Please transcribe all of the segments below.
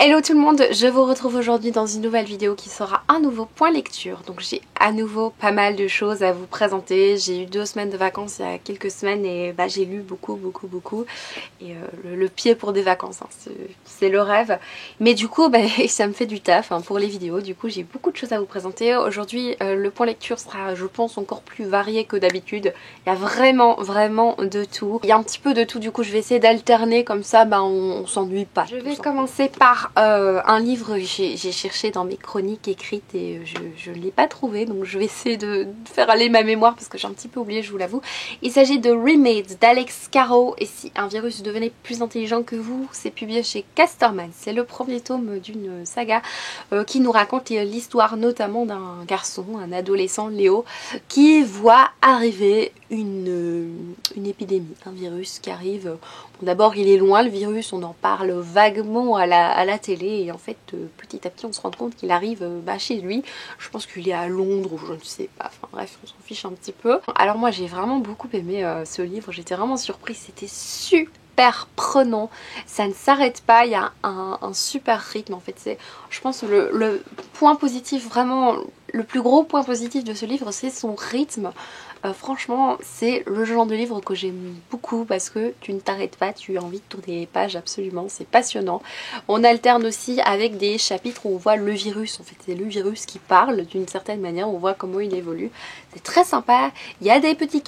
Hello tout le monde, je vous retrouve aujourd'hui dans une nouvelle vidéo qui sera un nouveau point lecture. Donc j'ai à nouveau pas mal de choses à vous présenter. J'ai eu 2 semaines de vacances il y a quelques semaines et j'ai lu beaucoup. Et le pied pour des vacances, hein, c'est le rêve. Mais du coup ça me fait du taf pour les vidéos. Du coup j'ai beaucoup de choses à vous présenter. Aujourd'hui le point lecture sera, je pense, encore plus varié que d'habitude. Il y a vraiment de tout. Il y a un petit peu de tout, du coup je vais essayer d'alterner comme ça on s'ennuie pas. Je vais commencer par un livre que j'ai cherché dans mes chroniques écrites et je ne l'ai pas trouvé, donc je vais essayer de faire aller ma mémoire parce que j'ai un petit peu oublié, je vous l'avoue. Il s'agit de Remade d'Alex Caro, et si un virus devenait plus intelligent que vous, c'est publié chez Casterman. C'est le premier tome d'une saga qui nous raconte l'histoire notamment d'un garçon, un adolescent, Léo, qui voit arriver une épidémie, un virus qui arrive. Bon, d'abord il est loin le virus, on en parle vaguement à la télé et en fait petit à petit on se rend compte qu'il arrive chez lui. Je pense qu'il est à Londres ou je ne sais pas, enfin bref on s'en fiche un petit peu. Alors moi j'ai vraiment beaucoup aimé ce livre, j'étais vraiment surprise, c'était super prenant, ça ne s'arrête pas, il y a un super rythme en fait. C'est, je pense, le point positif, vraiment le plus gros point positif de ce livre, c'est son rythme. Franchement c'est le genre de livre que j'aime beaucoup parce que tu ne t'arrêtes pas, tu as envie de tourner les pages absolument, c'est passionnant. On alterne aussi avec des chapitres où on voit le virus, en fait c'est le virus qui parle d'une certaine manière, on voit comment il évolue, c'est très sympa. Il y a des petits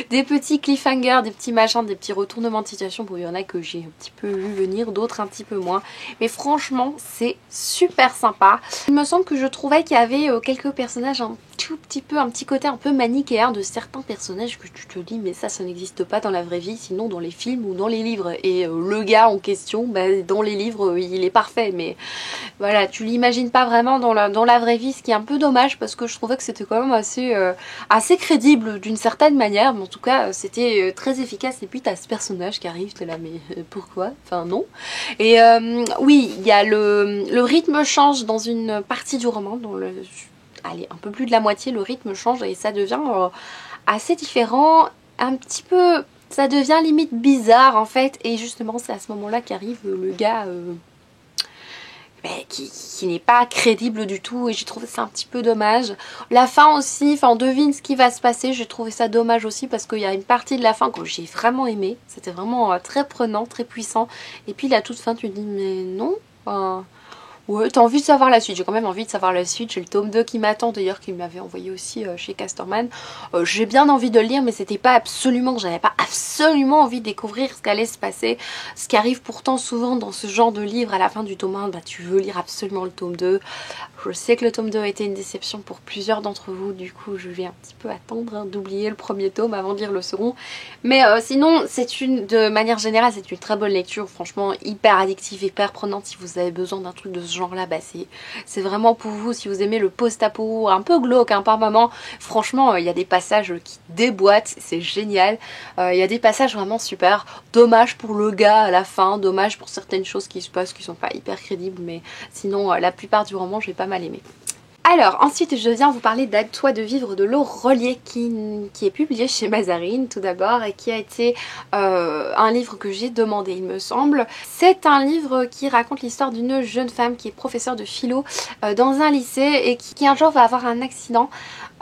des petits cliffhangers, des petits machins, des petits retournements de situation. Bon, il y en a que j'ai un petit peu vu venir, d'autres un petit peu moins. Mais franchement, c'est super sympa. Il me semble que je trouvais qu'il y avait quelques personnages un petit côté un peu manichéen de certains personnages que tu te dis mais ça n'existe pas dans la vraie vie, sinon dans les films ou dans les livres. Et le gars en question, dans les livres, il est parfait. Mais voilà, tu l'imagines pas vraiment dans la vraie vie, ce qui est un peu dommage parce que je trouvais que c'était quand même assez crédible d'une certaine manière, mais en tout cas c'était très efficace. Et puis t'as ce personnage qui arrive, t'es là mais pourquoi, enfin non. Et oui, il y a le rythme change dans une partie du roman, allez, un peu plus de la moitié, le rythme change et ça devient assez différent, un petit peu, ça devient limite bizarre en fait. Et justement c'est à ce moment là qu'arrive le gars qui n'est pas crédible du tout, et j'ai trouvé ça un petit peu dommage. La fin aussi, on devine ce qui va se passer, j'ai trouvé ça dommage aussi parce qu'il y a une partie de la fin que j'ai vraiment aimé, c'était vraiment très prenant, très puissant, et puis la toute fin tu te dis mais non, ouais, t'as envie de savoir la suite, j'ai quand même envie de savoir la suite. J'ai le tome 2 qui m'attend d'ailleurs, qui m'avait envoyé aussi chez Casterman. J'ai bien envie de le lire, mais c'était pas absolument, j'avais pas absolument envie de découvrir ce qu'allait se passer. Ce qui arrive pourtant souvent dans ce genre de livre, à la fin du tome 1, tu veux lire absolument le tome 2. Je sais que le tome 2 a été une déception pour plusieurs d'entre vous, du coup je vais un petit peu attendre d'oublier le premier tome avant de lire le second. Mais sinon, de manière générale, c'est une très bonne lecture, franchement hyper addictive, hyper prenante. Si vous avez besoin d'un truc de ce genre là, c'est vraiment pour vous. Si vous aimez le post-apo un peu glauque par moment, franchement il y a des passages qui déboîtent, c'est génial. Il y a des passages vraiment super. Dommage pour le gars à la fin, dommage pour certaines choses qui se passent qui sont pas hyper crédibles, mais sinon la plupart du roman j'ai pas mal aimé. Alors ensuite je viens vous parler d'Aide-toi de vivre de Laure Rollier qui est publié chez Mazarine tout d'abord, et qui a été un livre que j'ai demandé il me semble. C'est un livre qui raconte l'histoire d'une jeune femme qui est professeure de philo dans un lycée et qui un jour va avoir un accident.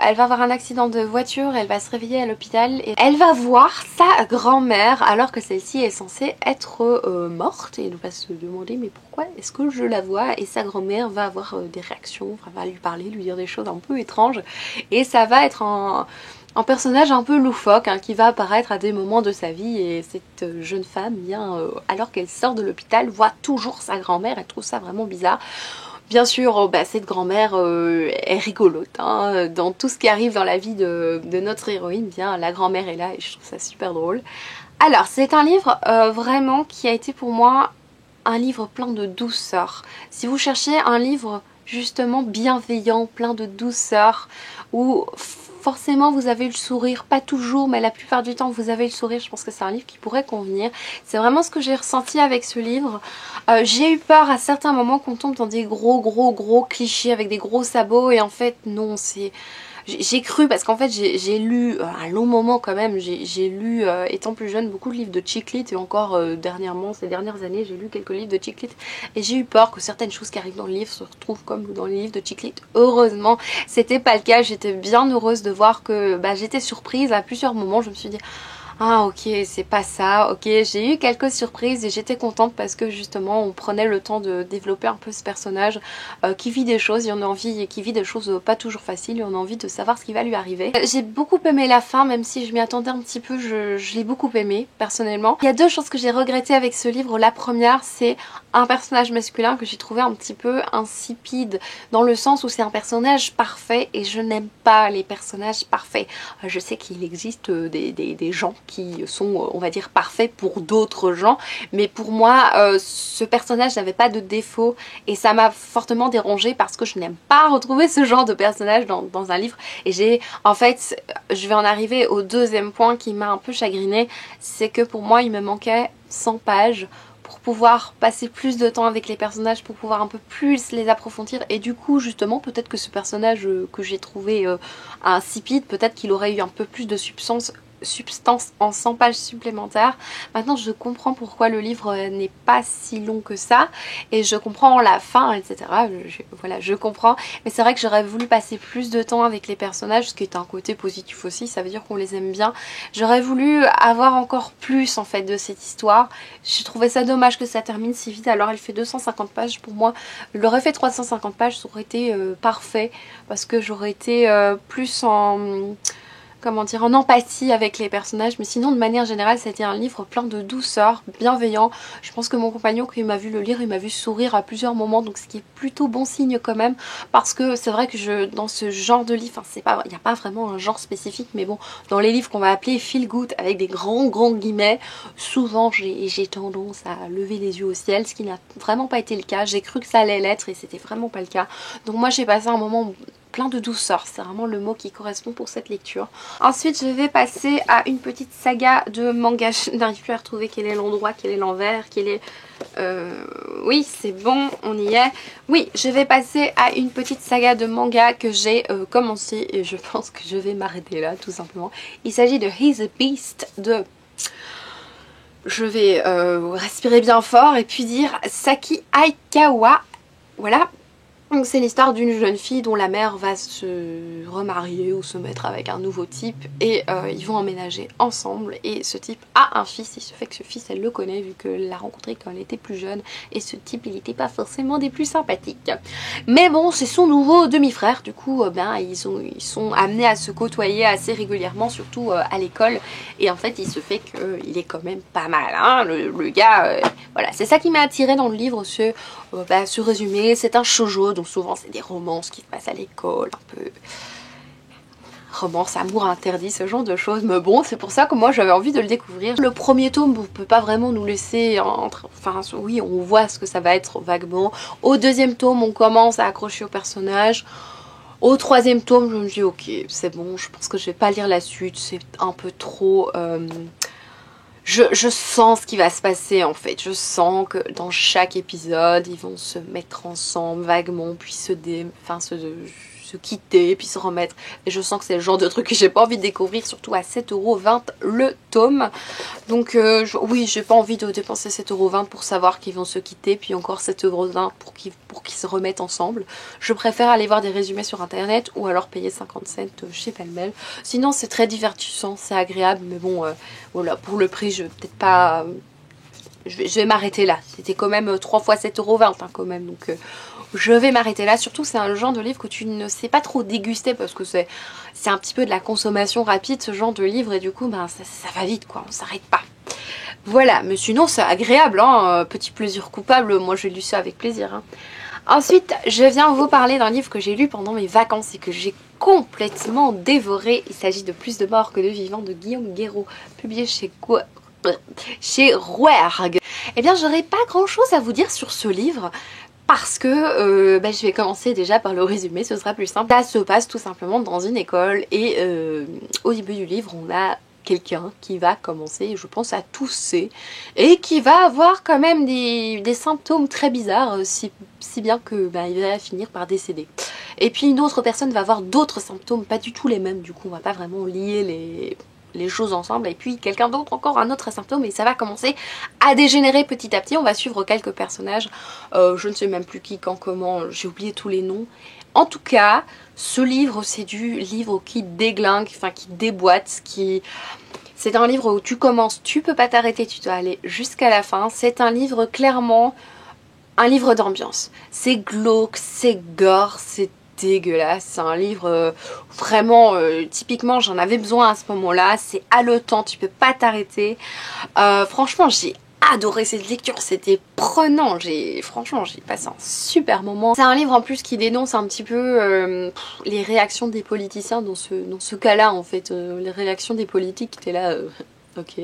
Elle va avoir un accident de voiture, elle va se réveiller à l'hôpital et elle va voir sa grand-mère alors que celle-ci est censée être morte, et elle va se demander mais pourquoi est-ce que je la vois, et sa grand-mère va avoir des réactions, va lui parler, lui dire des choses un peu étranges, et ça va être un personnage un peu loufoque qui va apparaître à des moments de sa vie. Et cette jeune femme, alors qu'elle sort de l'hôpital, voit toujours sa grand-mère, elle trouve ça vraiment bizarre. Bien sûr, cette grand-mère est rigolote. Dans tout ce qui arrive dans la vie de notre héroïne, la grand-mère est là et je trouve ça super drôle. Alors, c'est un livre vraiment qui a été pour moi un livre plein de douceur. Si vous cherchez un livre justement bienveillant, plein de douceur, où forcément vous avez le sourire, pas toujours mais la plupart du temps vous avez le sourire, je pense que c'est un livre qui pourrait convenir. C'est vraiment ce que j'ai ressenti avec ce livre. J'ai eu peur à certains moments qu'on tombe dans des gros clichés avec des gros sabots, et en fait non, c'est j'ai cru, parce qu'en fait j'ai lu un long moment quand même, j'ai lu étant plus jeune beaucoup de livres de chick lit, et encore dernièrement, ces dernières années, j'ai lu quelques livres de chick lit et j'ai eu peur que certaines choses qui arrivent dans le livre se retrouvent comme dans les livres de chick lit. Heureusement c'était pas le cas, j'étais bien heureuse de voir que j'étais surprise à plusieurs moments. Je me suis dit ah ok, c'est pas ça, ok, j'ai eu quelques surprises et j'étais contente parce que justement on prenait le temps de développer un peu ce personnage qui vit des choses, et on a envie, qui vit des choses pas toujours faciles, et on a envie de savoir ce qui va lui arriver. J'ai beaucoup aimé la fin, même si je m'y attendais un petit peu, je l'ai beaucoup aimé personnellement. Il y a deux choses que j'ai regrettées avec ce livre. La première, c'est un personnage masculin que j'ai trouvé un petit peu insipide, dans le sens où c'est un personnage parfait et je n'aime pas les personnages parfaits. Je sais qu'il existe des gens qui sont, on va dire, parfaits pour d'autres gens, mais pour moi ce personnage n'avait pas de défaut et ça m'a fortement dérangée parce que je n'aime pas retrouver ce genre de personnage dans un livre. Et j'ai, en fait, je vais en arriver au deuxième point qui m'a un peu chagrinée, c'est que pour moi il me manquait 100 pages pour pouvoir passer plus de temps avec les personnages, pour pouvoir un peu plus les approfondir, et du coup justement peut-être que ce personnage que j'ai trouvé insipide, peut-être qu'il aurait eu un peu plus de substance en 100 pages supplémentaires. Maintenant je comprends pourquoi le livre n'est pas si long que ça, et je comprends la fin, etc. Voilà, je comprends, mais c'est vrai que j'aurais voulu passer plus de temps avec les personnages, ce qui est un côté positif aussi, ça veut dire qu'on les aime bien. J'aurais voulu avoir encore plus en fait de cette histoire. J'ai trouvé ça dommage que ça termine si vite. Alors elle fait 250 pages, pour moi elle aurait fait 350 pages, ça aurait été parfait, parce que j'aurais été plus en... comment dire, en empathie avec les personnages. Mais sinon de manière générale c'était un livre plein de douceur, bienveillant. Je pense que mon compagnon, quand il m'a vu le lire, il m'a vu sourire à plusieurs moments, donc ce qui est plutôt bon signe quand même, parce que c'est vrai que dans ce genre de livre, enfin, il n'y a pas vraiment un genre spécifique, mais bon, dans les livres qu'on va appeler feel good avec des grands guillemets, souvent j'ai tendance à lever les yeux au ciel, ce qui n'a vraiment pas été le cas. J'ai cru que ça allait l'être et c'était vraiment pas le cas. Donc moi j'ai passé un moment plein de douceur, c'est vraiment le mot qui correspond pour cette lecture. Ensuite je vais passer à une petite saga de manga. Je n'arrive plus à retrouver quel est l'endroit, quel est l'envers, quel est... oui c'est bon, on y est. Oui, je vais passer à une petite saga de manga que j'ai commencé, et je pense que je vais m'arrêter là tout simplement. Il s'agit de He's a Beast de... Je vais respirer bien fort et puis dire Saki Aikawa. Voilà. Donc c'est l'histoire d'une jeune fille dont la mère va se remarier ou se mettre avec un nouveau type, et ils vont emménager ensemble, et ce type a un fils. Il se fait que ce fils elle le connaît vu qu'elle l'a rencontré quand elle était plus jeune, et ce type il n'était pas forcément des plus sympathiques. Mais bon, c'est son nouveau demi-frère, du coup ils sont amenés à se côtoyer assez régulièrement, surtout à l'école, et en fait il se fait qu'il est quand même pas mal hein, le gars. Voilà, c'est ça qui m'a attirée dans le livre, ce résumé. C'est un shoujo, donc souvent c'est des romances qui se passent à l'école, un peu romance, amour interdit, ce genre de choses. Mais bon, c'est pour ça que moi j'avais envie de le découvrir. Le premier tome, on peut pas vraiment nous laisser enfin oui, on voit ce que ça va être vaguement. Au deuxième tome, on commence à accrocher au personnage. Au troisième tome, je me dis ok, c'est bon, je pense que je vais pas lire la suite, c'est un peu trop... Je sens ce qui va se passer en fait. Je sens que dans chaque épisode, ils vont se mettre ensemble vaguement, puis se quitter, puis se remettre. Et je sens que c'est le genre de truc que j'ai pas envie de découvrir, surtout à 7,20 € le tome. Donc oui, j'ai pas envie de dépenser 7,20 € pour savoir qu'ils vont se quitter, puis encore 7,20 € pour qu'ils se remettent ensemble. Je préfère aller voir des résumés sur internet, ou alors payer 50 cents chez Pêle-Mêle. Sinon c'est très divertissant, c'est agréable, mais bon, voilà, pour le prix, je vais peut-être pas... Je vais m'arrêter là. C'était quand même 3 fois 7,20 € hein, quand même, donc... je vais m'arrêter là. Surtout c'est un genre de livre que tu ne sais pas trop déguster, parce que c'est un petit peu de la consommation rapide ce genre de livre, et du coup ça va vite quoi, on s'arrête pas. Voilà, mais sinon c'est agréable hein, petit plaisir coupable, moi j'ai lu ça avec plaisir hein. Ensuite je viens vous parler d'un livre que j'ai lu pendant mes vacances et que j'ai complètement dévoré. Il s'agit de Plus de morts que de vivants de Guillaume Guéraud, publié chez Rouergue. Eh bien j'aurais pas grand chose à vous dire sur ce livre, parce que je vais commencer déjà par le résumé, ce sera plus simple. Ça se passe tout simplement dans une école, et au début du livre on a quelqu'un qui va commencer, je pense, à tousser, et qui va avoir quand même des symptômes très bizarres, si bien que il va finir par décéder. Et puis une autre personne va avoir d'autres symptômes, pas du tout les mêmes, du coup on va pas vraiment lier les choses ensemble, et puis quelqu'un d'autre encore un autre symptôme, et ça va commencer à dégénérer petit à petit. On va suivre quelques personnages, je ne sais même plus qui, quand, comment, j'ai oublié tous les noms. En tout cas, ce livre, c'est du livre qui déglingue, enfin qui déboîte, qui... C'est un livre où tu commences, tu peux pas t'arrêter, tu dois aller jusqu'à la fin. C'est un livre clairement, un livre d'ambiance. C'est glauque, c'est gore, c'est dégueulasse. C'est un livre vraiment, typiquement j'en avais besoin à ce moment-là. C'est haletant, tu peux pas t'arrêter. Franchement, j'ai adoré cette lecture, c'était prenant, franchement j'ai passé un super moment. C'est un livre en plus qui dénonce un petit peu les réactions des politiciens dans ce cas-là en fait, les réactions des politiques qui étaient là... Ok,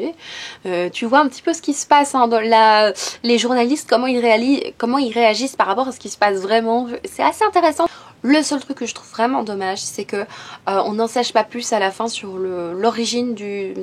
tu vois un petit peu ce qui se passe hein, dans les journalistes, comment ils réagissent par rapport à ce qui se passe vraiment. C'est assez intéressant. Le seul truc que je trouve vraiment dommage, c'est que on n'en sache pas plus à la fin sur l'origine du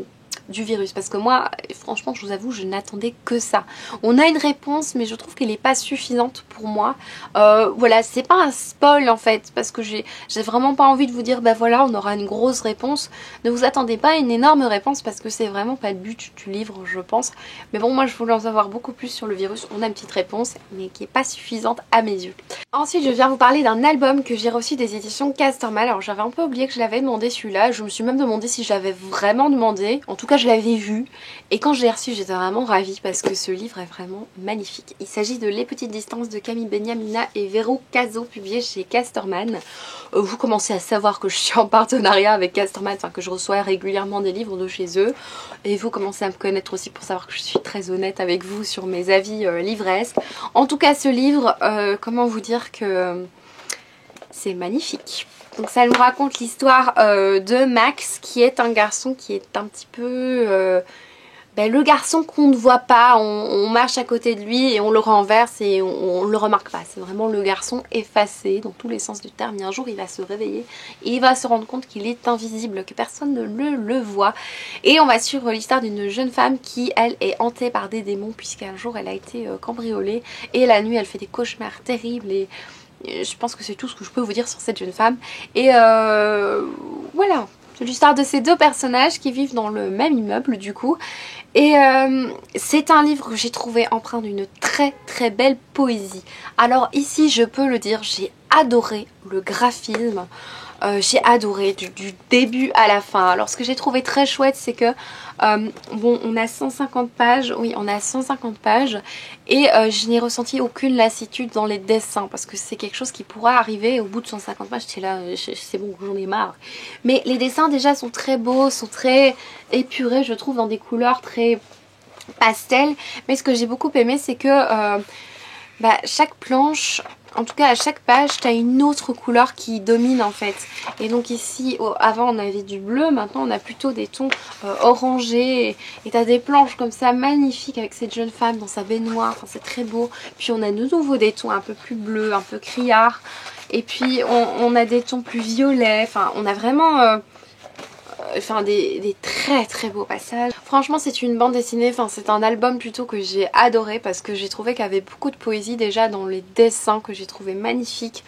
virus, parce que moi franchement je vous avoue je n'attendais que ça. On a une réponse mais je trouve qu'elle n'est pas suffisante pour moi. Voilà, c'est pas un spoil en fait, parce que j'ai vraiment pas envie de vous dire bah voilà on aura une grosse réponse. Ne vous attendez pas à une énorme réponse parce que c'est vraiment pas le but du livre je pense. Mais bon, moi je voulais en savoir beaucoup plus sur le virus. On a une petite réponse mais qui est pas suffisante à mes yeux. Ensuite je viens vous parler d'un album que j'ai reçu des éditions Casterman. Alors j'avais un peu oublié que je l'avais demandé celui-là, je me suis même demandé si je l'avais vraiment demandé. En tout cas je l'avais vu et quand je l'ai reçu j'étais vraiment ravie parce que ce livre est vraiment magnifique. Il s'agit de Les Petites Distances de Camille Beniamina et Vero Caso, publié chez Casterman. Vous commencez à savoir que je suis en partenariat avec Casterman, enfin que je reçois régulièrement des livres de chez eux, et vous commencez à me connaître aussi pour savoir que je suis très honnête avec vous sur mes avis livresques. En tout cas ce livre, comment vous dire que c'est magnifique. Donc ça nous raconte l'histoire de Max, qui est un garçon qui est un petit peu... le garçon qu'on ne voit pas, on marche à côté de lui et on le renverse et on le remarque pas. C'est vraiment le garçon effacé dans tous les sens du terme. Et un jour il va se réveiller et il va se rendre compte qu'il est invisible, que personne ne le voit. Et on va suivre l'histoire d'une jeune femme qui elle est hantée par des démons, puisqu'un jour elle a été cambriolée et la nuit elle fait des cauchemars terribles. Et je pense que c'est tout ce que je peux vous dire sur cette jeune femme. Et voilà, c'est l'histoire de ces deux personnages qui vivent dans le même immeuble du coup. Et c'est un livre que j'ai trouvé empreint d'une très très belle poésie. Alors ici je peux le dire, j'ai adoré le graphisme. J'ai adoré du début à la fin. Alors ce que j'ai trouvé très chouette c'est que bon on a 150 pages, oui on a 150 pages et je n'ai ressenti aucune lassitude dans les dessins, parce que c'est quelque chose qui pourra arriver au bout de 150 pages, j'étais là c'est bon j'en ai marre. Mais les dessins déjà sont très beaux, sont très épurés je trouve, dans des couleurs très pastel. Mais ce que j'ai beaucoup aimé c'est que chaque planche, en tout cas à chaque page, tu as une autre couleur qui domine en fait. Et donc ici, avant on avait du bleu, maintenant on a plutôt des tons orangés. Et tu as des planches comme ça magnifiques avec cette jeune femme dans sa baignoire, enfin, c'est très beau. Puis on a de nouveau des tons un peu plus bleus, un peu criards. Et puis on a des tons plus violets, enfin on a vraiment... des très très beaux passages. Franchement c'est une bande dessinée, enfin c'est un album plutôt que j'ai adoré, parce que j'ai trouvé qu'il y avait beaucoup de poésie déjà dans les dessins que j'ai trouvé magnifiques.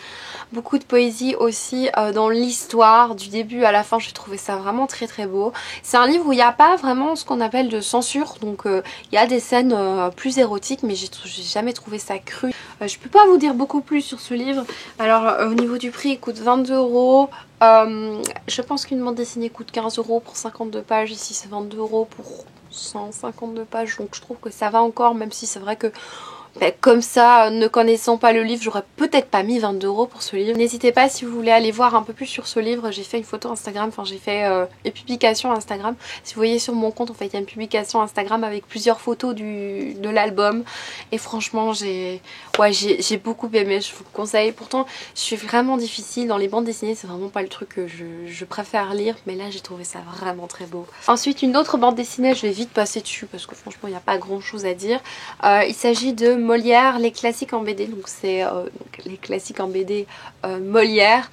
Beaucoup de poésie aussi dans l'histoire, du début à la fin, j'ai trouvé ça vraiment très très beau. C'est un livre où il n'y a pas vraiment ce qu'on appelle de censure, donc il y a des scènes plus érotiques, mais j'ai jamais trouvé ça cru. Je peux pas vous dire beaucoup plus sur ce livre. Alors au niveau du prix il coûte 22 €. Je pense qu'une bande dessinée coûte 15 € pour 52 pages, ici c'est 22 € pour 152 pages, donc je trouve que ça va encore, même si c'est vrai que comme ça, ne connaissant pas le livre, j'aurais peut-être pas mis 22 € pour ce livre. N'hésitez pas si vous voulez aller voir un peu plus sur ce livre, j'ai fait une photo Instagram, enfin j'ai fait une publication Instagram. Si vous voyez sur mon compte, en fait il y a une publication Instagram avec plusieurs photos de l'album. Et franchement j'ai beaucoup aimé, je vous le conseille. Pourtant je suis vraiment difficile dans les bandes dessinées, c'est vraiment pas le truc que je préfère lire, mais là j'ai trouvé ça vraiment très beau. Ensuite une autre bande dessinée, je vais vite passer dessus parce que franchement il n'y a pas grand chose à dire. Il s'agit de Molière, les classiques en BD, donc c'est les classiques en BD Molière.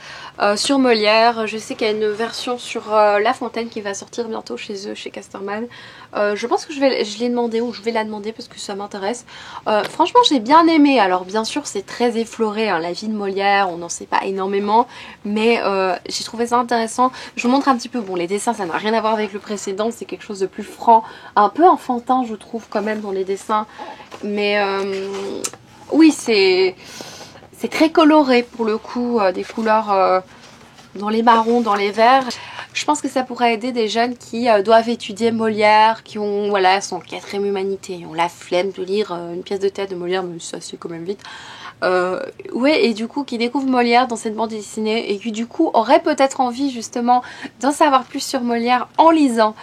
Sur Molière, je sais qu'il y a une version sur La Fontaine qui va sortir bientôt chez eux, chez Casterman. Je pense que je l'ai demandé ou je vais la demander parce que ça m'intéresse. Franchement j'ai bien aimé. Alors bien sûr c'est très effleuré, hein, la vie de Molière, on n'en sait pas énormément, mais j'ai trouvé ça intéressant. Je vous montre un petit peu, bon les dessins ça n'a rien à voir avec le précédent, c'est quelque chose de plus franc, un peu enfantin je trouve quand même dans les dessins, mais oui c'est très coloré pour le coup, des couleurs dans les marrons, dans les verts. Je pense que ça pourrait aider des jeunes qui doivent étudier Molière, qui ont, voilà, sont en 4ème humanité, ont la flemme de lire une pièce de théâtre de Molière, mais ça c'est quand même vite. Ouais, et du coup qui découvrent Molière dans cette bande dessinée et qui du coup auraient peut-être envie justement d'en savoir plus sur Molière en lisant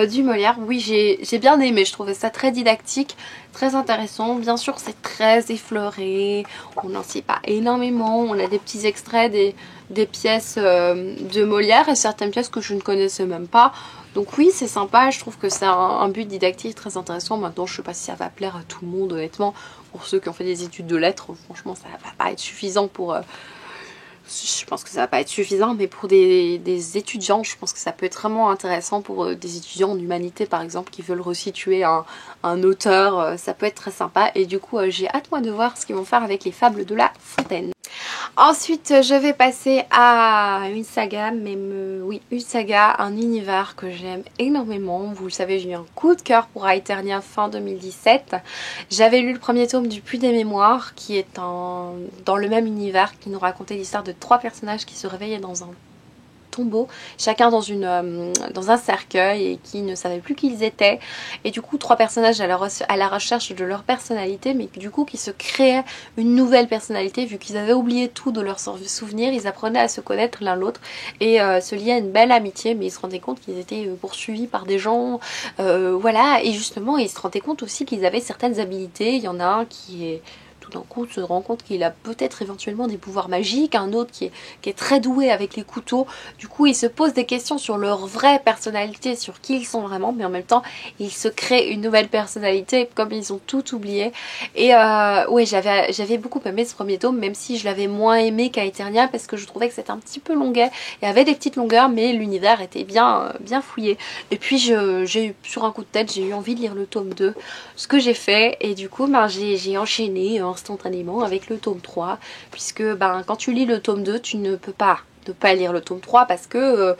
du Molière. Oui, j'ai bien aimé, je trouvais ça très didactique, très intéressant. Bien sûr c'est très effleuré, on n'en sait pas énormément, on a des petits extraits des pièces de Molière et certaines pièces que je ne connaissais même pas. Donc oui c'est sympa, je trouve que c'est un but didactique très intéressant. Maintenant je sais pas si ça va plaire à tout le monde honnêtement. Pour ceux qui ont fait des études de lettres, franchement ça va pas être suffisant pour... je pense que ça va pas être suffisant, mais pour des étudiants, je pense que ça peut être vraiment intéressant pour des étudiants en humanité par exemple qui veulent resituer un auteur, ça peut être très sympa. Et du coup j'ai hâte moi de voir ce qu'ils vont faire avec les fables de La Fontaine. Ensuite je vais passer à une saga, oui une saga, un univers que j'aime énormément. Vous le savez j'ai eu un coup de cœur pour Aeternia fin 2017. J'avais lu le premier tome du Puits des Mémoires qui est dans le même univers, qui nous racontait l'histoire de 3 personnages qui se réveillaient dans un tombeau, chacun dans un cercueil et qui ne savaient plus qui ils étaient, et du coup 3 personnages à la recherche de leur personnalité, mais du coup qui se créaient une nouvelle personnalité vu qu'ils avaient oublié tout de leurs souvenirs. Ils apprenaient à se connaître l'un l'autre et se liaient à une belle amitié, mais ils se rendaient compte qu'ils étaient poursuivis par des gens, voilà, et justement ils se rendaient compte aussi qu'ils avaient certaines habilités. Il y en a un qui est tout d'un coup se rend compte qu'il a peut-être éventuellement des pouvoirs magiques, un autre qui est très doué avec les couteaux. Du coup il se pose des questions sur leur vraie personnalité, sur qui ils sont vraiment, mais en même temps ils se créent une nouvelle personnalité comme ils ont tout oublié. Et ouais j'avais beaucoup aimé ce premier tome, même si je l'avais moins aimé qu'Aeternia parce que je trouvais que c'était un petit peu longuet, il y avait des petites longueurs mais l'univers était bien fouillé. Et puis j'ai eu sur un coup de tête, j'ai eu envie de lire le tome 2, ce que j'ai fait, et du coup j'ai enchaîné instantanément avec le tome 3, puisque quand tu lis le tome 2 tu ne peux pas ne pas lire le tome 3 parce que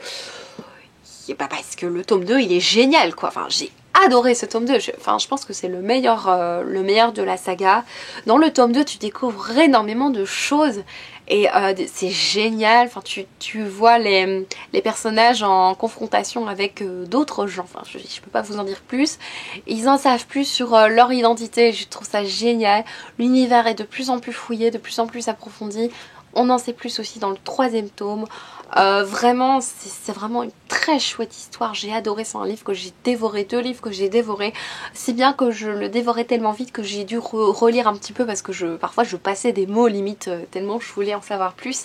le tome 2 il est génial quoi. Enfin j'ai adoré ce tome 2, je pense que c'est le meilleur de la saga. Dans le tome 2 tu découvres énormément de choses et c'est génial. Enfin tu vois les personnages en confrontation avec d'autres gens. Enfin je peux pas vous en dire plus. Ils en savent plus sur leur identité, je trouve ça génial. L'univers est de plus en plus fouillé, de plus en plus approfondi. On en sait plus aussi dans le 3e tome. Vraiment, c'est vraiment une très chouette histoire. J'ai adoré, c'est un livre que j'ai dévoré, 2 livres que j'ai dévorés. Si bien que je le dévorais tellement vite que j'ai dû relire un petit peu parce que parfois je passais des mots limite tellement je voulais en savoir plus.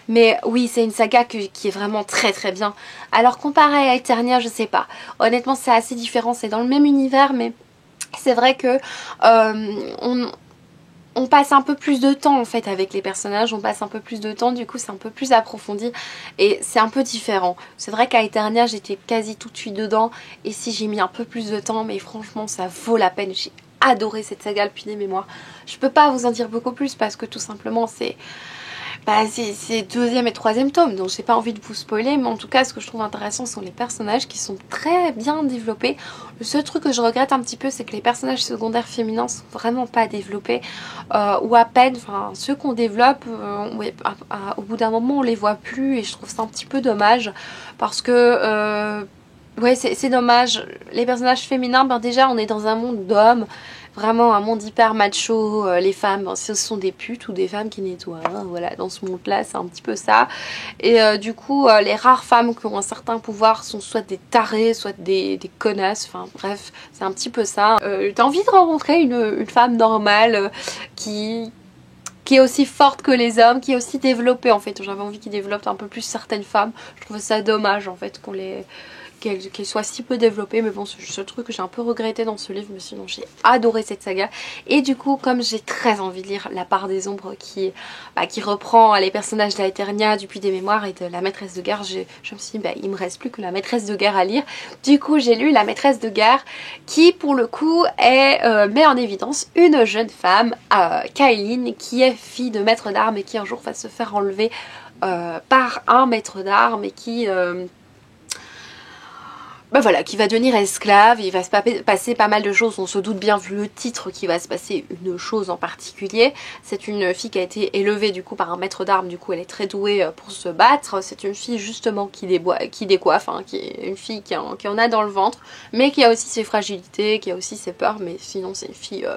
Mais oui, c'est une saga qui est vraiment très très bien. Alors comparé à Eternia, je sais pas. Honnêtement, c'est assez différent. C'est dans le même univers, mais c'est vrai que on passe un peu plus de temps en fait avec les personnages, on passe un peu plus de temps, du coup c'est un peu plus approfondi et c'est un peu différent. C'est vrai qu'à Eternia j'étais quasi tout de suite dedans, et si j'ai mis un peu plus de temps, mais franchement ça vaut la peine. J'ai adoré cette saga Le Puits des Mémoires. Je peux pas vous en dire beaucoup plus parce que tout simplement c'est 2e et 3e tome, donc j'ai pas envie de vous spoiler, mais en tout cas ce que je trouve intéressant sont les personnages qui sont très bien développés. Le seul truc que je regrette un petit peu, c'est que les personnages secondaires féminins sont vraiment pas développés, ou à peine. Enfin ceux qu'on développe, ouais, au bout d'un moment on les voit plus, et je trouve ça un petit peu dommage parce que ouais c'est dommage. Les personnages féminins, déjà on est dans un monde d'hommes, vraiment un monde hyper macho. Les femmes, ce sont des putes ou des femmes qui nettoient, hein, voilà, dans ce monde là c'est un petit peu ça. Et du coup les rares femmes qui ont un certain pouvoir sont soit des tarées, soit des connasses, enfin bref c'est un petit peu ça. T'as envie de rencontrer une femme normale qui est aussi forte que les hommes, qui est aussi développée en fait. J'avais envie qu'ils développent un peu plus certaines femmes. Je trouvais ça dommage en fait qu'elle soit si peu développée, mais bon, c'est juste le truc que j'ai un peu regretté dans ce livre, mais sinon j'ai adoré cette saga. Et du coup, comme j'ai très envie de lire La part des ombres qui reprend les personnages d'Aeternia, du Puits des Mémoires et de La Maîtresse de Guerre, je me suis dit il me reste plus que La Maîtresse de Guerre à lire. Du coup j'ai lu La Maîtresse de Guerre qui pour le coup met en évidence une jeune femme, Kaeline, qui est fille de maître d'armes et qui un jour va se faire enlever par un maître d'armes et qui voilà, qui va devenir esclave. Il va se passer pas mal de choses, on se doute bien vu le titre qu'il va se passer une chose en particulier. C'est une fille qui a été élevée du coup par un maître d'armes, du coup elle est très douée pour se battre. C'est une fille justement qui décoiffe, hein, qui est une fille qui en a dans le ventre, mais qui a aussi ses fragilités, qui a aussi ses peurs, mais sinon c'est une fille...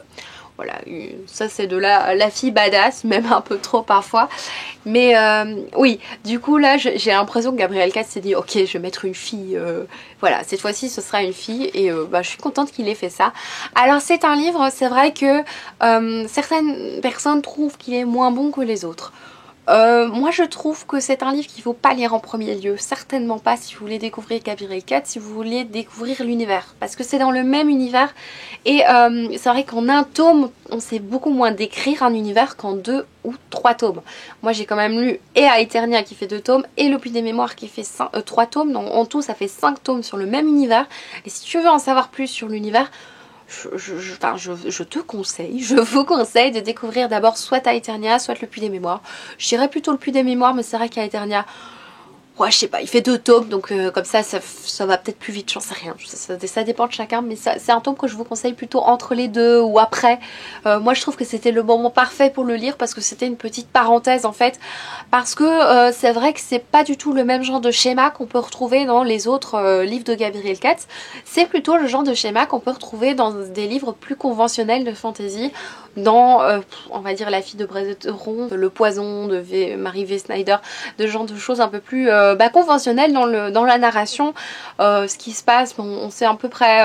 voilà, ça c'est de la fille badass, même un peu trop parfois. Mais oui, du coup là j'ai l'impression que Gabriel Katz s'est dit ok, je vais mettre une fille, voilà, cette fois-ci ce sera une fille et je suis contente qu'il ait fait ça. Alors c'est un livre, c'est vrai que certaines personnes trouvent qu'il est moins bon que les autres. Moi je trouve que c'est un livre qu'il ne faut pas lire en premier lieu, certainement pas si vous voulez découvrir Gabriel Katz, si vous voulez découvrir l'univers, parce que c'est dans le même univers et c'est vrai qu'en un tome on sait beaucoup moins décrire un univers qu'en 2 ou 3 tomes. Moi j'ai quand même lu et Aeternia qui fait 2 tomes et Le Puits des Mémoires qui fait 3 tomes, donc en tout ça fait 5 tomes sur le même univers et si tu veux en savoir plus sur l'univers, je vous conseille de découvrir d'abord soit Aeternia, soit Le Puits des Mémoires. Je dirais plutôt Le Puits des Mémoires, mais c'est vrai qu'Aeternia, ouais, je sais pas, il fait 2 tomes, donc comme ça va peut-être plus vite, j'en sais rien. Ça dépend de chacun, mais c'est un tome que je vous conseille plutôt entre les deux ou après. Moi, je trouve que c'était le moment parfait pour le lire parce que c'était une petite parenthèse en fait. Parce que c'est vrai que c'est pas du tout le même genre de schéma qu'on peut retrouver dans les autres livres de Gabriel Katz. C'est plutôt le genre de schéma qu'on peut retrouver dans des livres plus conventionnels de fantasy. Dans, on va dire, La fille de Brézeron, Le poison de Marie V. Snyder, de genre de choses un peu plus conventionnelles dans la narration. Ce qui se passe, on sait à peu près,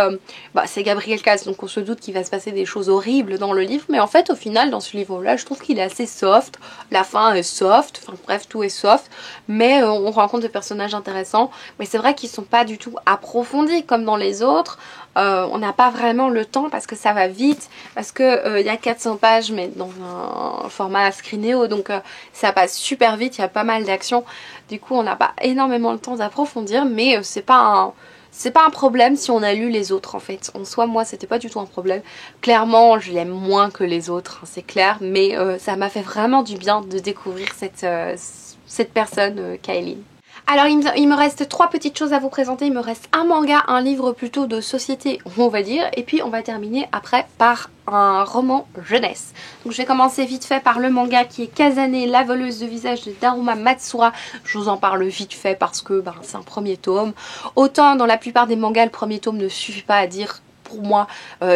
c'est Gabriel Katz, donc on se doute qu'il va se passer des choses horribles dans le livre, mais en fait au final dans ce livre-là, je trouve qu'il est assez soft, la fin est soft, enfin bref tout est soft, mais on rencontre des personnages intéressants, mais c'est vrai qu'ils sont pas du tout approfondis comme dans les autres. On n'a pas vraiment le temps parce que ça va vite, parce que il y a 400 pages mais dans un format screenéo, donc ça passe super vite, il y a pas mal d'actions, du coup on n'a pas énormément le temps d'approfondir, mais c'est pas un problème si on a lu les autres en fait. En soi, moi c'était pas du tout un problème. Clairement je l'aime moins que les autres, hein, c'est clair, mais ça m'a fait vraiment du bien de découvrir cette personne, Kaeline. Alors il me reste 3 petites choses à vous présenter. Il me reste un manga, un livre plutôt de société on va dire, et puis on va terminer après par un roman jeunesse. Donc je vais commencer vite fait par le manga qui est Kazane, la voleuse de visage de Daruma Matsura. Je vous en parle vite fait parce que c'est un premier tome. Autant dans la plupart des mangas le premier tome ne suffit pas à dire pour moi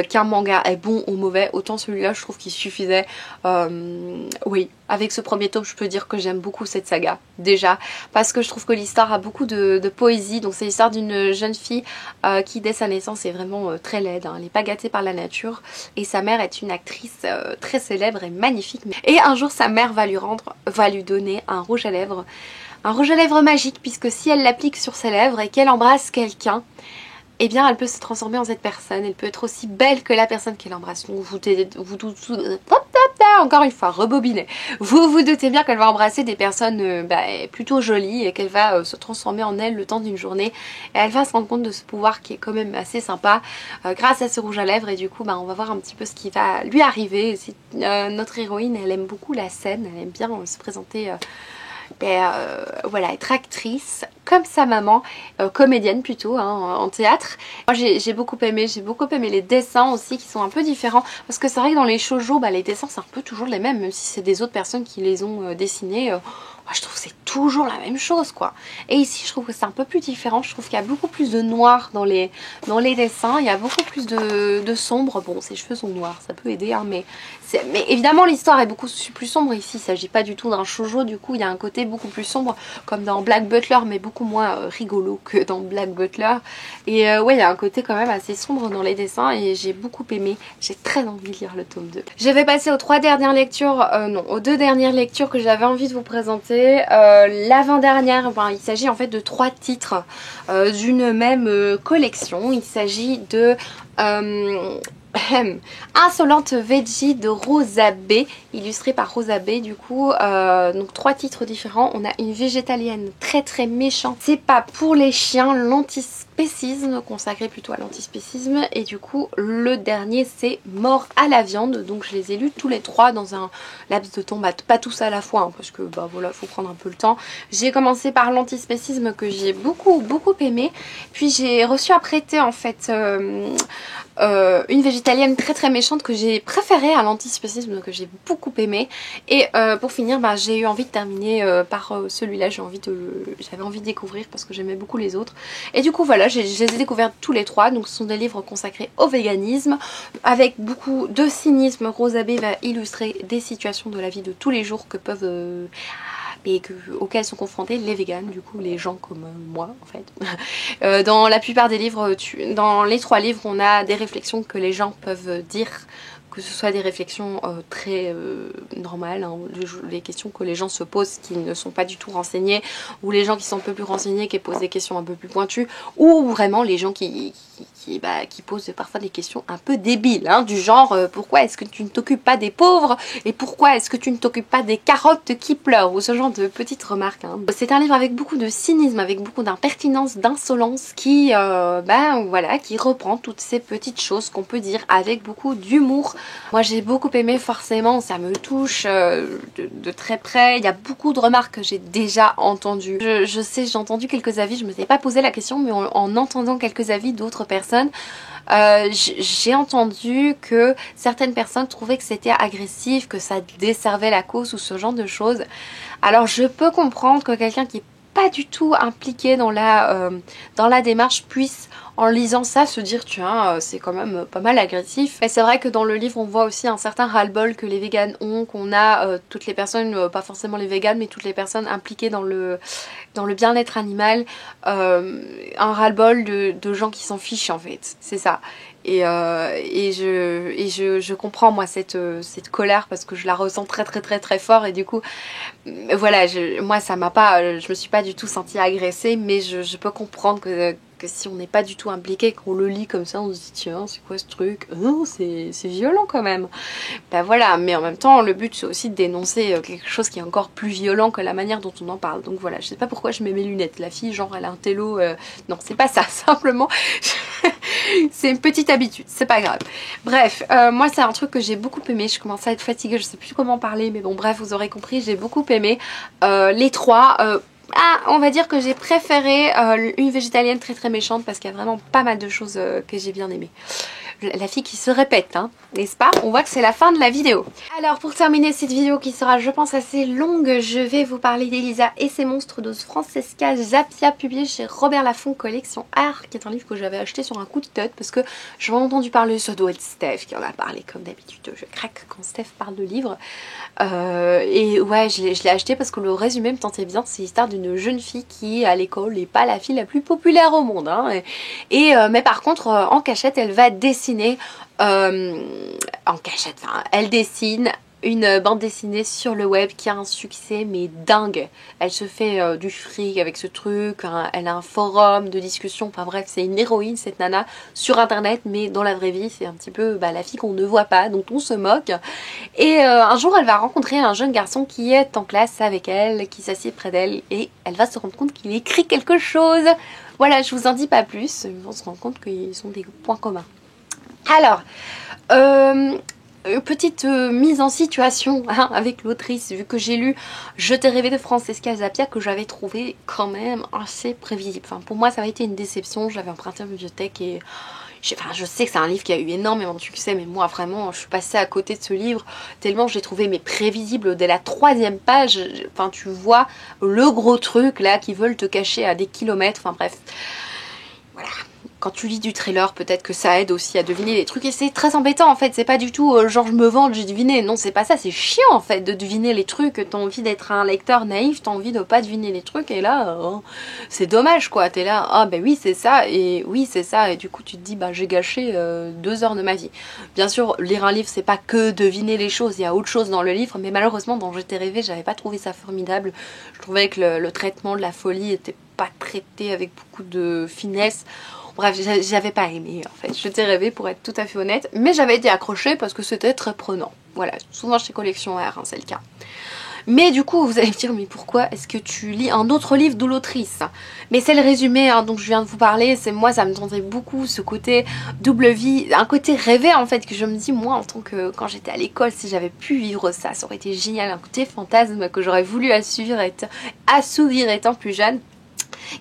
qu'un manga est bon ou mauvais, autant celui-là je trouve qu'il suffisait. Oui, avec ce premier tome je peux dire que j'aime beaucoup cette saga déjà, parce que je trouve que l'histoire a beaucoup de poésie. Donc c'est l'histoire d'une jeune fille qui dès sa naissance est vraiment très laide, hein. Elle n'est pas gâtée par la nature et sa mère est une actrice très célèbre et magnifique, et un jour sa mère va lui donner un rouge à lèvres magique, puisque si elle l'applique sur ses lèvres et qu'elle embrasse quelqu'un, eh bien elle peut se transformer en cette personne, elle peut être aussi belle que la personne qu'elle embrasse. Donc encore une fois, rebobinez. Vous vous doutez bien qu'elle va embrasser des personnes plutôt jolies et qu'elle va se transformer en elle le temps d'une journée. Et elle va se rendre compte de ce pouvoir qui est quand même assez sympa grâce à ce rouge à lèvres. Et du coup, on va voir un petit peu ce qui va lui arriver. Notre héroïne, elle aime beaucoup la scène, elle aime bien se présenter... voilà, être actrice comme sa maman, comédienne plutôt, hein, en théâtre. Moi j'ai beaucoup aimé les dessins aussi qui sont un peu différents, parce que c'est vrai que dans les shoujo les dessins c'est un peu toujours les mêmes, même si c'est des autres personnes qui les ont dessinés. Moi je trouve que c'est toujours la même chose quoi. Et ici je trouve que c'est un peu plus différent, je trouve qu'il y a beaucoup plus de noir dans les dessins, il y a beaucoup plus de sombre. Bon, ses cheveux sont noirs, ça peut aider, hein, mais évidemment l'histoire est beaucoup plus sombre ici, il ne s'agit pas du tout d'un shoujo, du coup il y a un côté beaucoup plus sombre comme dans Black Butler, mais beaucoup moins rigolo que dans Black Butler. Et ouais, il y a un côté quand même assez sombre dans les dessins et j'ai beaucoup aimé, j'ai très envie de lire le tome 2. Je vais passer aux 3 dernières lectures, non, aux 2 dernières lectures que j'avais envie de vous présenter. c'est l'avant-dernière. Enfin, il s'agit en fait de 3 titres d'une même collection. Il s'agit de Insolente Veggie de Rosa B, illustré par Rosa B du coup. Donc 3 titres différents. On a une végétalienne très très méchante. C'est pas pour les chiens, l'antispécisme, consacré plutôt à l'antispécisme. Et du coup le dernier c'est Mort à la viande. Donc je les ai lus tous les 3 dans un laps de temps, pas tous à la fois hein, parce que bah voilà, faut prendre un peu le temps. J'ai commencé par l'antispécisme que j'ai beaucoup aimé. Puis j'ai reçu à prêter en fait une végétalienne très très méchante que j'ai préférée à l'antispécisme, que j'ai beaucoup aimé. Et pour finir, bah, j'ai eu envie de terminer par celui-là. J'avais envie de découvrir parce que j'aimais beaucoup les autres. Et du coup voilà, je les ai découverts tous les 3. Donc ce sont des livres consacrés au véganisme avec beaucoup de cynisme. Rosa B va illustrer des situations de la vie de tous les jours que peuvent auxquels sont confrontés les véganes, du coup les gens comme moi en fait. Dans la plupart des livres, dans les 3 livres, on a des réflexions que les gens peuvent dire, que ce soit des réflexions très normales, hein, les questions que les gens se posent qui ne sont pas du tout renseignés, ou les gens qui sont un peu plus renseignés qui posent des questions un peu plus pointues, ou vraiment les gens qui posent parfois des questions un peu débiles, hein, du genre pourquoi est-ce que tu ne t'occupes pas des pauvres et pourquoi est-ce que tu ne t'occupes pas des carottes qui pleurent, ou ce genre de petites remarques. Hein. C'est un livre avec beaucoup de cynisme, avec beaucoup d'impertinence, d'insolence qui, voilà, qui reprend toutes ces petites choses qu'on peut dire avec beaucoup d'humour. Moi j'ai beaucoup aimé, forcément ça me touche de très près. Il y a beaucoup de remarques que j'ai déjà entendues. Je sais, j'ai entendu quelques avis, je me suis pas posé la question, mais en entendant quelques avis d'autres personnes, j'ai entendu que certaines personnes trouvaient que c'était agressif, que ça desservait la cause ou ce genre de choses. Alors je peux comprendre que quelqu'un qui est pas du tout impliqué dans la démarche puisse, en lisant ça, se dire tiens c'est quand même pas mal agressif. Et c'est vrai que dans le livre on voit aussi un certain ras-le-bol que les véganes ont, qu'on a toutes les personnes, pas forcément les véganes mais toutes les personnes impliquées dans le bien-être animal, un ras-le-bol de gens qui s'en fichent en fait, c'est ça. Et je comprends moi cette colère parce que je la ressens très fort. Et du coup voilà, moi ça m'a pas, je me suis pas du tout sentie agressée, mais je peux comprendre que si on n'est pas du tout impliqué, qu'on le lit comme ça, on se dit tiens c'est quoi ce truc, c'est violent quand même. Ben voilà, mais en même temps le but c'est aussi de dénoncer quelque chose qui est encore plus violent que la manière dont on en parle. Donc voilà, je sais pas pourquoi je mets mes lunettes, la fille genre elle a un télo, non c'est pas ça, simplement c'est une petite habitude, c'est pas grave. Bref, moi c'est un truc que j'ai beaucoup aimé, je commence à être fatiguée, je sais plus comment parler, mais bon bref vous aurez compris, j'ai beaucoup aimé les 3. On va dire que j'ai préféré une végétalienne très méchante parce qu'il y a vraiment pas mal de choses que j'ai bien aimées. La fille qui se répète, hein, n'est-ce pas? On voit que c'est la fin de la vidéo. Alors pour terminer cette vidéo qui sera je pense assez longue, je vais vous parler d'Elisa et ses monstres de Francesca Zappia, publié chez Robert Laffont Collection Art, qui est un livre que j'avais acheté sur un coup de tête parce que j'en ai entendu parler, ça doit être Steph qui en a parlé comme d'habitude, je craque quand Steph parle de livres. Et ouais, je l'ai acheté parce que le résumé me tentait bien. C'est l'histoire d'une jeune fille qui à l'école n'est pas la fille la plus populaire au monde, hein, mais par contre en cachette elle va dessiner en cachette, enfin, elle dessine une bande dessinée sur le web qui a un succès mais dingue. Elle se fait du fric avec ce truc, hein, elle a un forum de discussion, enfin bref c'est une héroïne cette nana sur internet, mais dans la vraie vie c'est un petit peu la fille qu'on ne voit pas, dont on se moque. Et un jour elle va rencontrer un jeune garçon qui est en classe avec elle, qui s'assied près d'elle, et elle va se rendre compte qu'il écrit quelque chose. Voilà, je vous en dis pas plus, ils vont se rendre compte qu'ils ont des points communs. Alors, petite mise en situation hein, avec l'autrice, vu que j'ai lu Je t'ai rêvé de Francesca Zappia, que j'avais trouvé quand même assez prévisible. Enfin, pour moi ça avait été une déception, j'avais emprunté en bibliothèque et je sais que c'est un livre qui a eu énormément de succès, mais moi vraiment je suis passée à côté de ce livre tellement je l'ai trouvé mais prévisible dès la 3e page. Enfin tu vois le gros truc là qui veulent te cacher à des kilomètres, enfin bref. Voilà. quand tu lis du trailer, peut-être que ça aide aussi à deviner les trucs. Et c'est très embêtant en fait, c'est pas du tout genre je me vante, j'ai deviné. Non, c'est pas ça, c'est chiant en fait de deviner les trucs. T'as envie d'être un lecteur naïf, t'as envie de pas deviner les trucs. Et là, c'est dommage quoi. T'es là, ah ben oui, c'est ça, et oui, c'est ça. Et du coup, tu te dis, bah j'ai gâché 2 heures de ma vie. Bien sûr, lire un livre, c'est pas que deviner les choses, il y a autre chose dans le livre. Mais malheureusement, dans J'étais rêvé, j'avais pas trouvé ça formidable. Je trouvais que le traitement de la folie était pas traité avec beaucoup de finesse. Bref, j'avais pas aimé en fait. Je t'ai rêvé pour être tout à fait honnête, mais j'avais été accrochée parce que c'était très prenant. Voilà, souvent chez Collection R, hein, c'est le cas. Mais du coup, vous allez me dire, mais pourquoi est-ce que tu lis un autre livre de l'autrice? Mais c'est le résumé hein, dont je viens de vous parler. C'est moi, ça me tentait beaucoup ce côté double vie, un côté rêvé en fait, que je me dis, moi en tant que, quand j'étais à l'école, si j'avais pu vivre ça, ça aurait été génial. Un côté fantasme que j'aurais voulu assouvir étant plus jeune,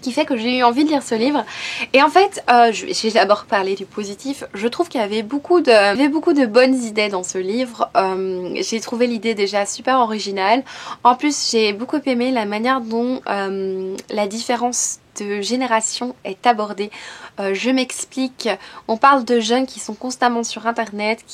qui fait que j'ai eu envie de lire ce livre. Et en fait, je vais d'abord parler du positif. Je trouve qu'il y avait beaucoup de bonnes idées dans ce livre. J'ai trouvé l'idée déjà super originale. En plus, j'ai beaucoup aimé la manière dont la différence de génération est abordée. Je m'explique, on parle de jeunes qui sont constamment sur internet,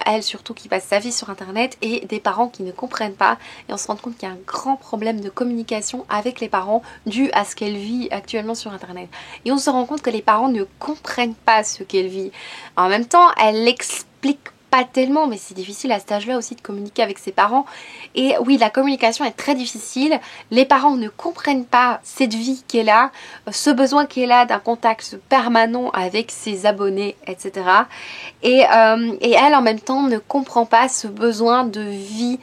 elle surtout qui passe sa vie sur internet, et des parents qui ne comprennent pas, et on se rend compte qu'il y a un grand problème de communication avec les parents dû à ce qu'elle vit actuellement sur internet. Et on se rend compte que les parents ne comprennent pas ce qu'elle vit. En même temps, elle l'explique pas tellement, mais c'est difficile à cet âge-là aussi de communiquer avec ses parents. Et oui, la communication est très difficile. Les parents ne comprennent pas cette vie qu'elle a, ce besoin qu'elle a d'un contact permanent avec ses abonnés, etc. Et elle, en même temps, ne comprend pas ce besoin de vie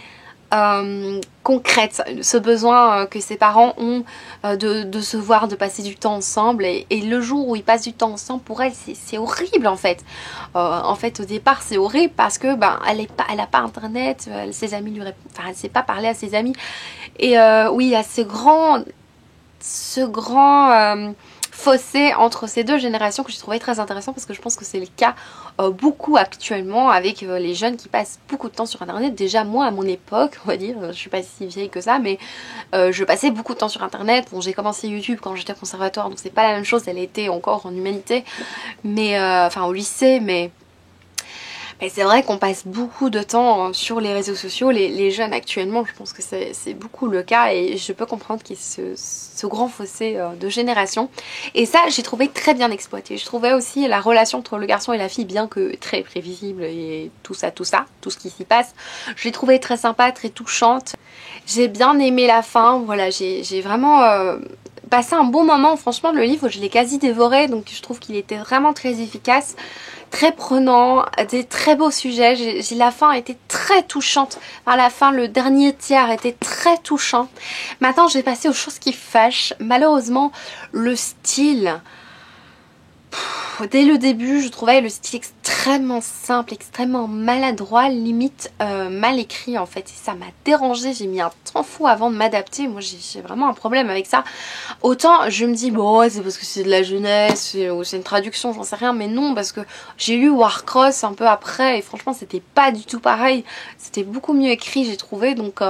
concrète, ce besoin que ses parents ont de se voir, de passer du temps ensemble, et le jour où ils passent du temps ensemble, pour elle c'est horrible en fait. En fait au départ c'est horrible parce que elle a pas internet, ses amis lui répondent, enfin elle sait pas parler à ses amis, et oui il y a ce grand fossé entre ces deux générations que j'ai trouvé très intéressant, parce que je pense que c'est le cas beaucoup actuellement avec les jeunes qui passent beaucoup de temps sur internet. Déjà moi à mon époque, on va dire, je suis pas si vieille que ça, mais je passais beaucoup de temps sur internet. Bon, j'ai commencé YouTube quand j'étais au conservatoire, donc c'est pas la même chose, elle était encore en humanité, mais enfin au lycée, mais c'est vrai qu'on passe beaucoup de temps sur les réseaux sociaux, les jeunes actuellement, je pense que c'est beaucoup le cas, et je peux comprendre qu'il y ait ce grand fossé de génération. Et ça, j'ai trouvé très bien exploité. Je trouvais aussi la relation entre le garçon et la fille, bien que très prévisible et tout ce qui s'y passe, je l'ai trouvée très sympa, très touchante. J'ai bien aimé la fin, voilà, j'ai vraiment passé un bon moment. Franchement, le livre, je l'ai quasi dévoré, donc je trouve qu'il était vraiment très efficace, très prenant, des très beaux sujets. La fin était très touchante. Enfin, la fin, le dernier tiers était très touchant. Maintenant, je vais passer aux choses qui fâchent. Malheureusement, le style... Dès le début, je trouvais le style extrêmement simple, extrêmement maladroit, limite mal écrit en fait. Et ça m'a dérangée, j'ai mis un temps fou avant de m'adapter. Moi j'ai vraiment un problème avec ça. Autant je me dis, bon ouais, c'est parce que c'est de la jeunesse, ou c'est une traduction, j'en sais rien. Mais non, parce que j'ai lu Warcross un peu après, et franchement c'était pas du tout pareil. C'était beaucoup mieux écrit, j'ai trouvé, donc...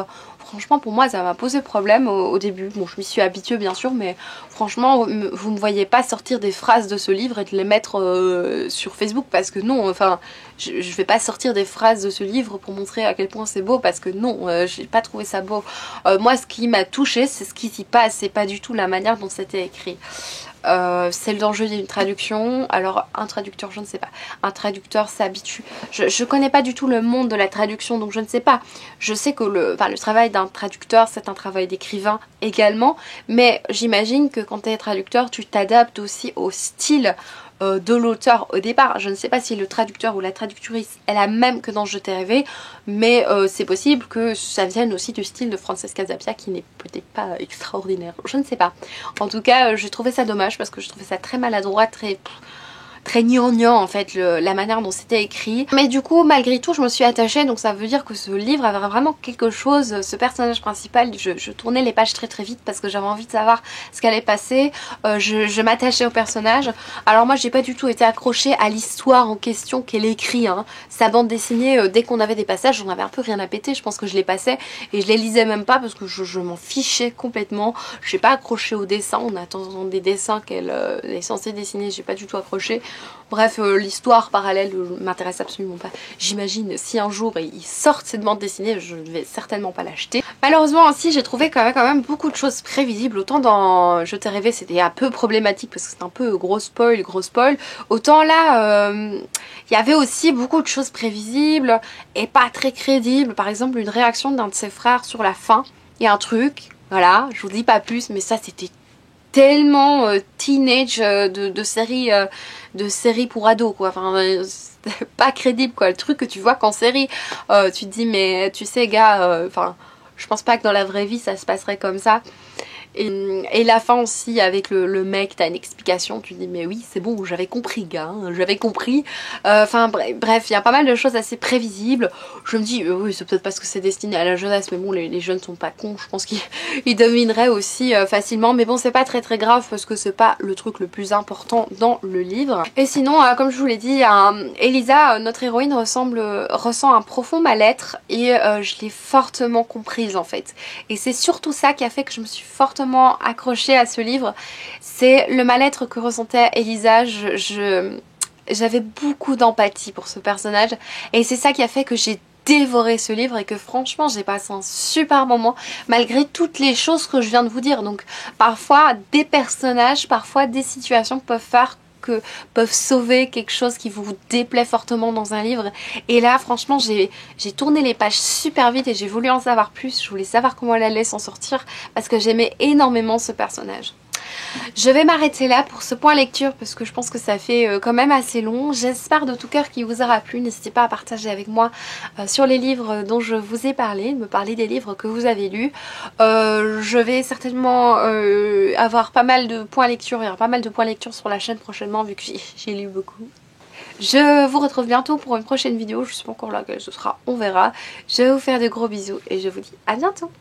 franchement pour moi ça m'a posé problème au début. Bon, je m'y suis habituée bien sûr, mais franchement vous ne voyez pas sortir des phrases de ce livre et de les mettre sur Facebook, parce que non, enfin je vais pas sortir des phrases de ce livre pour montrer à quel point c'est beau, parce que non, j'ai pas trouvé ça beau. Moi ce qui m'a touchée c'est ce qui s'y passe, c'est pas du tout la manière dont c'était écrit. C'est le danger d'une traduction. Alors un traducteur, je ne sais pas, un traducteur s'habitue, je connais pas du tout le monde de la traduction, donc je ne sais pas. Je sais que le travail d'un traducteur c'est un travail d'écrivain également, mais j'imagine que quand tu es traducteur tu t'adaptes aussi au style de l'auteur au départ. Je ne sais pas si le traducteur ou la traductrice est la même que dans Je t'ai rêvé, mais c'est possible que ça vienne aussi du style de Francesca Zappia, qui n'est peut-être pas extraordinaire, je ne sais pas. En tout cas j'ai trouvé ça dommage, parce que je trouvais ça très maladroit, très très gnangnan en fait la manière dont c'était écrit. Mais du coup malgré tout je me suis attachée, donc ça veut dire que ce livre avait vraiment quelque chose. Ce personnage principal, je tournais les pages très très vite parce que j'avais envie de savoir ce qu'allait passer. Je m'attachais au personnage. Alors moi j'ai pas du tout été accrochée à l'histoire en question qu'elle écrit, hein. Sa bande dessinée, dès qu'on avait des passages j'en avais un peu rien à péter, je pense que je les passais et je les lisais même pas parce que je m'en fichais complètement. Je suis pas accrochée au dessin, on attend des dessins qu'elle est censée dessiner, j'ai pas du tout accroché. Bref, l'histoire parallèle m'intéresse absolument pas. J'imagine si un jour ils sortent cette bande dessinée, je ne vais certainement pas l'acheter. Malheureusement aussi j'ai trouvé quand même beaucoup de choses prévisibles. Autant dans Je t'ai rêvé c'était un peu problématique parce que c'est un peu gros spoil. Autant là il y avait aussi beaucoup de choses prévisibles et pas très crédibles. Par exemple une réaction d'un de ses frères sur la fin. Il y a un truc, voilà, je vous dis pas plus, mais ça c'était tellement teenage de série pour ados quoi. Enfin c'était pas crédible quoi, le truc que tu vois qu'en série tu te dis mais tu sais gars, enfin je pense pas que dans la vraie vie ça se passerait comme ça. Et la fin aussi avec le mec, t'as une explication, tu te dis mais oui c'est bon, j'avais compris gars, hein, j'avais compris. Enfin bref, il y a pas mal de choses assez prévisibles. Je me dis oui c'est peut-être parce que c'est destiné à la jeunesse, mais bon les jeunes sont pas cons, je pense qu'ils devineraient aussi facilement. Mais bon c'est pas très grave parce que c'est pas le truc le plus important dans le livre. Et sinon comme je vous l'ai dit, Elisa, notre héroïne, ressent un profond mal-être et je l'ai fortement comprise en fait. Et c'est surtout ça qui a fait que je me suis fortement accrochée à ce livre, c'est le mal-être que ressentait Elisa. J'avais beaucoup d'empathie pour ce personnage et c'est ça qui a fait que j'ai dévoré ce livre et que franchement j'ai passé un super moment malgré toutes les choses que je viens de vous dire. Donc parfois des personnages, parfois des situations peuvent sauver quelque chose qui vous déplaît fortement dans un livre. Et là franchement j'ai tourné les pages super vite et j'ai voulu en savoir plus. Je voulais savoir comment elle allait s'en sortir parce que j'aimais énormément ce personnage. Je vais m'arrêter là pour ce point lecture parce que je pense que ça fait quand même assez long. J'espère de tout cœur qu'il vous aura plu. N'hésitez pas à partager avec moi sur les livres dont je vous ai parlé, de me parler des livres que vous avez lus. Je vais certainement avoir pas mal de points lecture, il y aura pas mal de points lecture sur la chaîne prochainement vu que j'ai lu beaucoup. Je vous retrouve bientôt pour une prochaine vidéo, je ne sais pas encore laquelle ce sera, on verra. Je vais vous faire de gros bisous et je vous dis à bientôt.